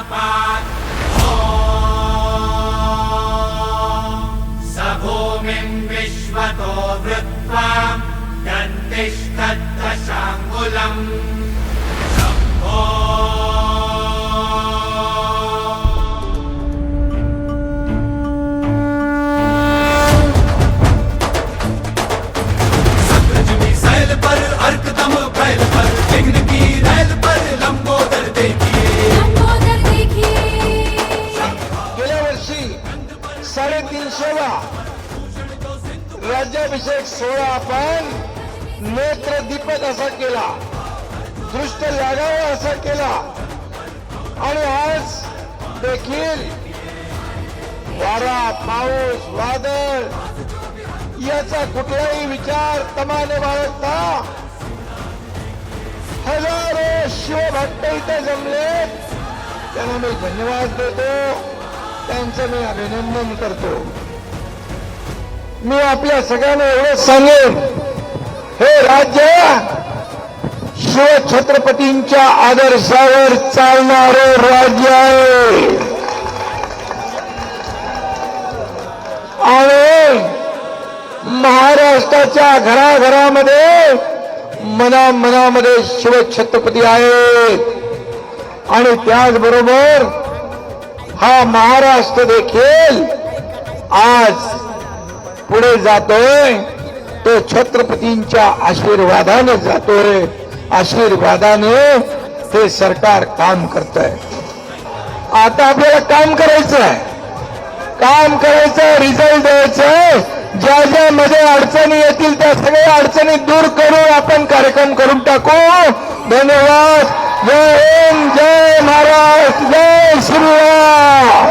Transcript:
प्राणापात् स भूमिं विश्वतो वृत्वा दन्तिष्ठद्दशाङ्गुलम् शम्भो गेल्या वर्षी 350वा राज्याभिषेक सोहळा आपण नेत्रदीपक असा केला, दृष्ट लागावा असा केला आणि आज देखील वारा पाऊस वादळ याचा कुठलाही विचार तमाने बाळगता हजारो शिवभक्त इथे जमले, त्यांना मी धन्यवाद देतो, त्यांचं मी अभिनंदन करतो. मी आपल्या सगळ्यांना एवढंच सांगेन, हे राज्य शिवछत्रपतींच्या आदर्शावर चालणारे राज्य आहे आणि महाराष्ट्राच्या घराघरामध्ये मनामनामध्ये शिवछत्रपती आहेत आणि त्याचबरोबर हा महाराष्ट्र देखील आज पुढे जातोय, तो छत्रपतींच्या आशीर्वादाने जातोय, आशीर्वादाने हे सरकार काम करतंय. आता आपल्याला काम करायचंय, रिझल्ट द्यायचंय. ज्या ज्या मध्ये अडचणी येतील त्या सगळ्या अडचणी दूर करून आपण कार्यक्रम करून टाकू. धन्यवाद. जय हिंद, जय महाराष्ट्र, जय श्रीराम.